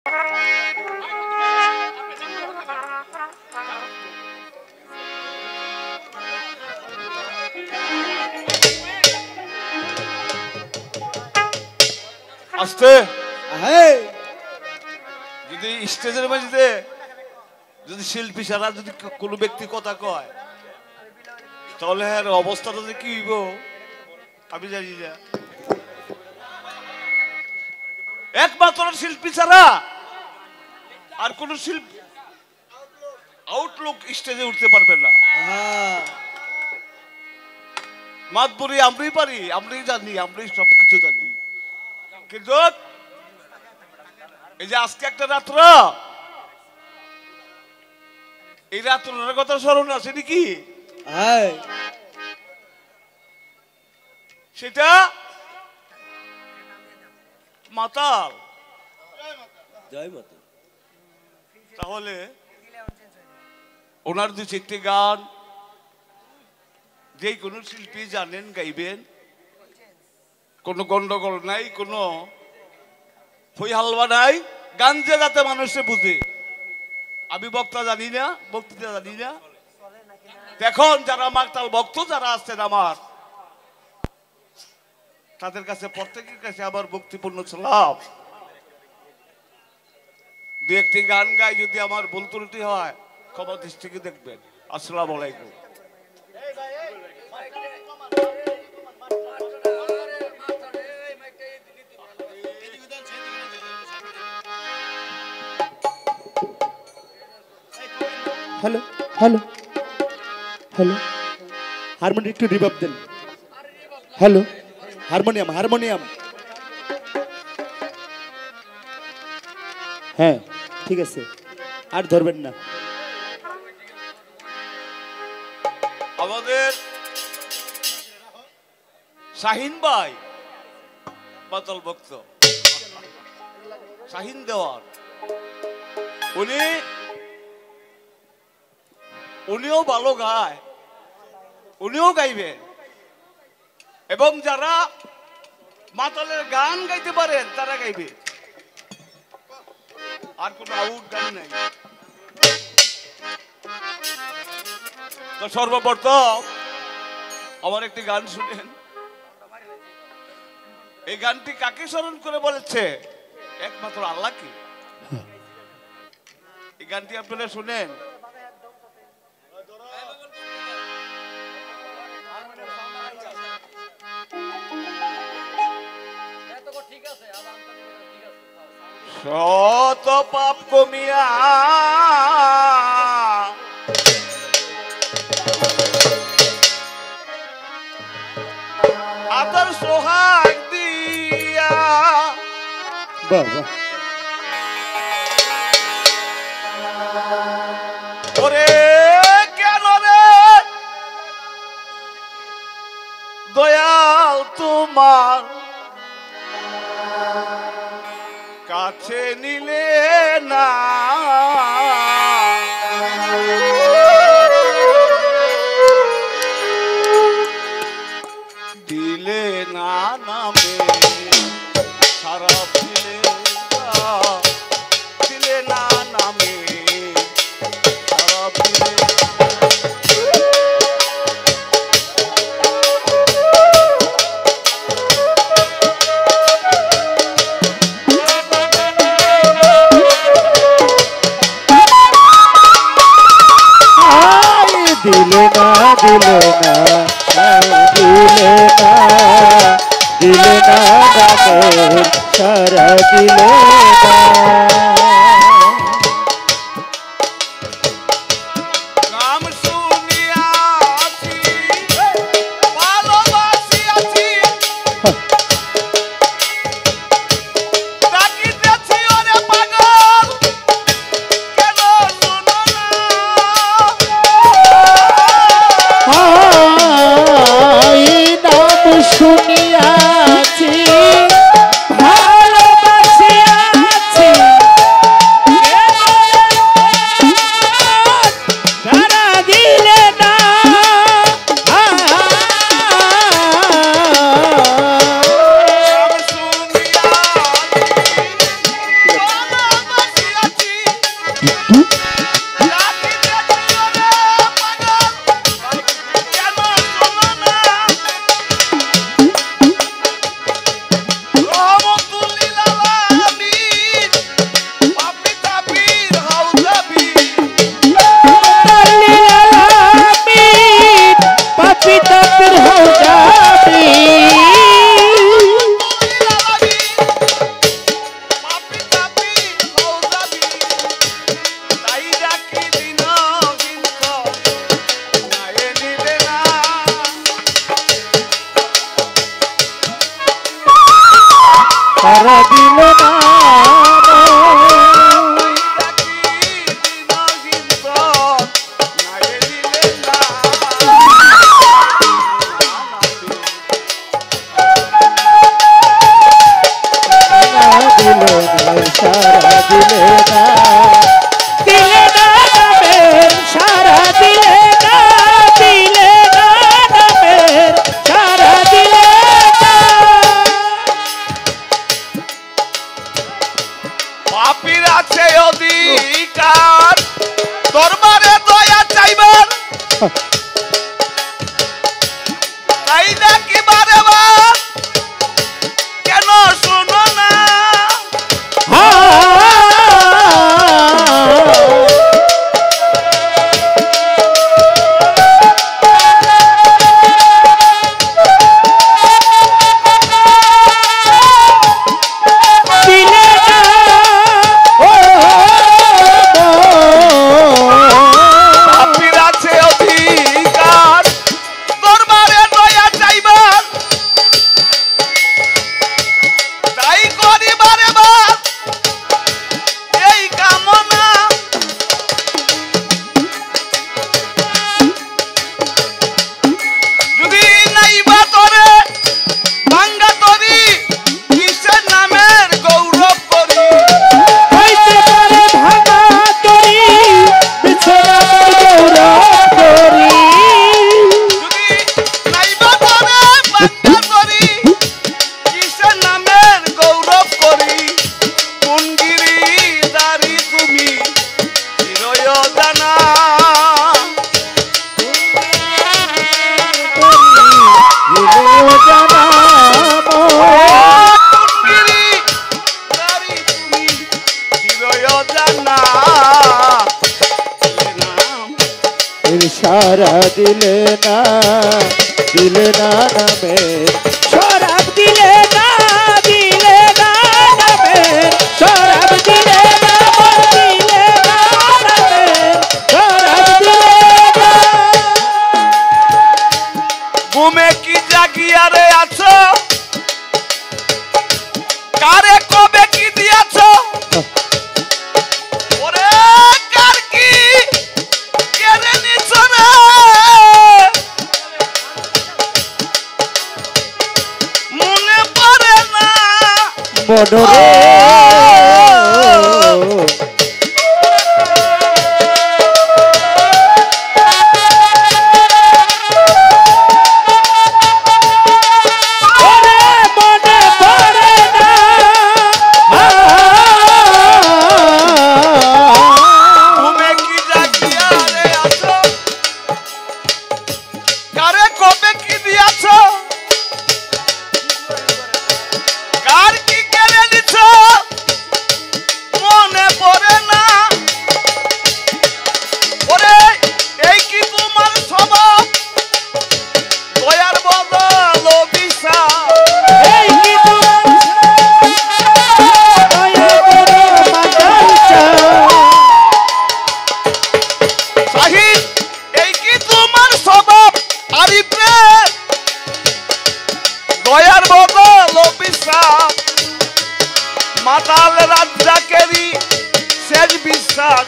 আস্তে যদি স্টেজের মাঝে যদি শিল্পী ছাড়া যদি কোনো ব্যক্তি কথা কয় তাহলে এর অবস্থাটা যে কি হইব আমি জানি না। একমাত্র শিল্পী ছাড়া আর কোন শিল্পী আউটলুক স্টেজে উঠতে পারবে না। মাতবরি আমরাই পারি, আমরাই জানি, আমরাই সবকিছু জানি, কিন্তু এই যে আজকে একটা রাত্র, এই রাত্রের কথা স্মরণ আছে নাকি? সেটা মাতাল। তাহলে ওনার দু চারটি গান যে কোনো শিল্পী জানেন গাইবেন, কোনো গন্ডগোল নাই, কোনো হই হালবা নাই, গান যে যাতে মানুষে বুঝে। আমি বক্তা জানি না, বক্তৃতা জানি না। এখন যারা মাতাল ভক্ত যারা আছেন আমার, তাদের কাছে প্রত্যেকের কাছে আমার ভক্তিপূর্ণ সালাম। দু একটি গান গাই যদি আমার ভুল ত্রুটি হয় ক্ষমা দৃষ্টিকে দেখবেন। আসসালামু আলাইকুম। হ্যালো হ্যালো হ্যালো, হারমোনিয়াম একটু রিভার্ব দেন। Hello, harmonium harmonium. হ্যাঁ ঠিক আছে, আর ধরবেন না। আমাদের শাহিন ভাই মাতাল ভক্ত, শাহিন দেওয়ার, উনিও ভালো গায়, উনিও গাইবেন। এবং যারা মাতালের গান গাইতে পারেন তারা গাইবে, আর কোনো আউট গান নাই। তো সর্বপ্রথম আমার একটি গান শুনেন। এই গানটি কাকে স্মরণ করে বলেছে? একমাত্র আল্লাহকে। এই গানটি আপনারা শুনেন। শত পাপ কমিয়া আদর সোহাগ দিয়া, ওরে কেন রে দয়াল তোমার কাছে নিলে না, দিলে না নামে সারা দিলে দিলে না নামে সারা দিলে। দিলে না দিলে না দিলে না দিলে না নামে সারা দিলে না। নাম শুনিয়াছি ভালোবাসিয়াছি, ডাকিতেছি ওরে পাগল কেন শোনো না। নাম শুনিয়াছি ভালোবাসিয়া সারা দিল না সারা দিলে না দিলে না নামের সারা দিলে না দিলে না নামের সারা দিলে না পাপীর আছে অধিকার দরবারে দয়া চাইবার তাই নাকি বারে বার কেন শুনো না সারা দিলে না নামের শরাব দিলে না নামের শরাব দিলে না দিলে না নামের শরাব দিলে না ঘুমে কি জাগিয়ারে আছো কারে কবে কি দিয়াছো ওরে কার কি কেড়ে নিছো রে মনে পড়ে না মনরে মাতাল রাজ্জাকেরই শেষ বিশ্বাস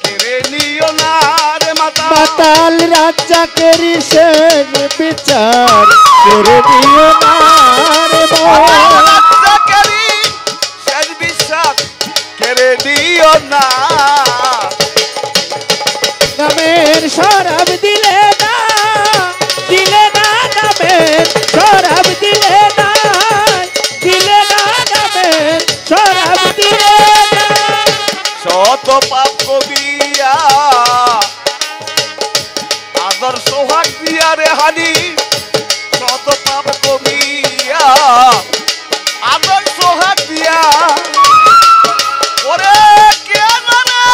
কেড়ে নিও না রে মাতাল রাজ্জাকেরই শেষ বিচার কেড়ে নিও না রে রাজ্জাকেরই শেষ বিশ্বাস কেড়ে নিও না নামের শরাব দিলে না নামের শরাব দিলে না নামের শরাব দিলে না শত পাপ কবিয়া আদর সোহাগ দিয়া রে হানি শত পাপ কবিয়া আদর সোহাগ দিয়া ওরে কেন রে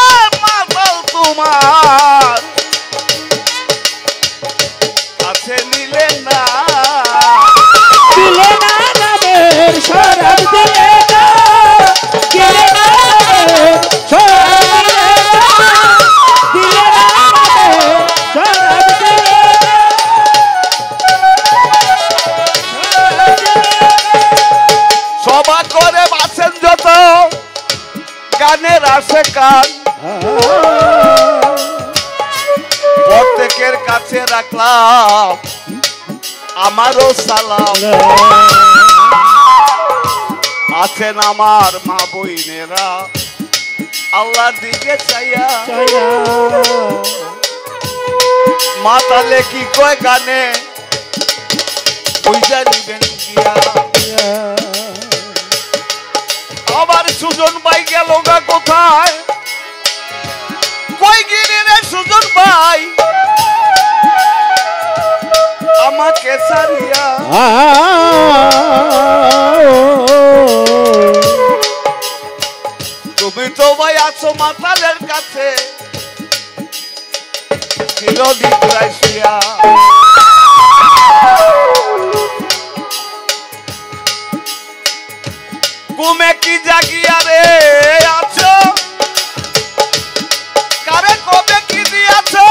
মাতাল তোমার কাছে নিলে না নামের শরাব দিলে না নামের শরাব দিলে না নামের শরাব দিলে না যাদের আছে কান প্রত্যেকের কাছে রাখলাম আমারও সালাম। আছেন আমার মা বইনেরা আল্লাহর দিকে চাইয়া মাতালে কি কয় গানে বুঝা নিবেন গিয়া। আবার সুজন ভাই গেল গা কোথায় কই গিরে রে সুজন ভাই আমাকে সারিয়া। তুমি তো ভাই আছো মাতালের কাছে চিরদিন রাইছিয়া। ঘুমে কি জাগিয়া রে আছো কারে কবে কি দিয়াছো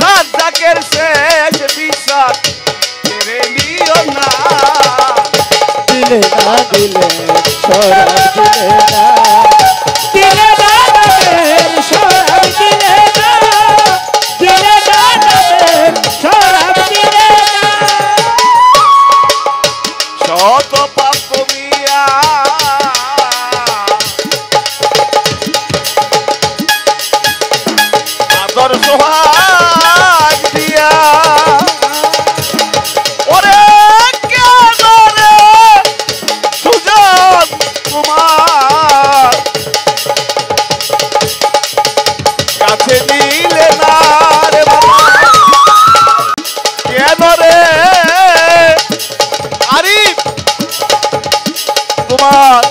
রাজ্জাকের শেষ বিশ্বাস কেড়ে নিও না। দিলে না দিলে সরব দিলে না দিলে না নবের সরব দিলে না দিলে না নবের সরব দিলে না। শত পাপ কমিয়া আদর সোহাগ দিয়া ওরে কেন রে সুজন কুমার কাছে নিলে না রে বাবা কেন রে আরিফ কুমার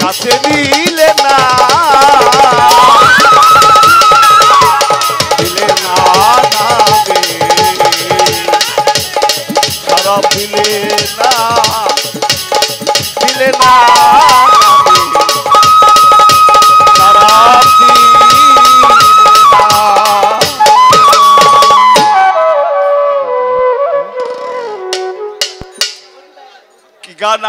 কাছে নিলে না দিলে না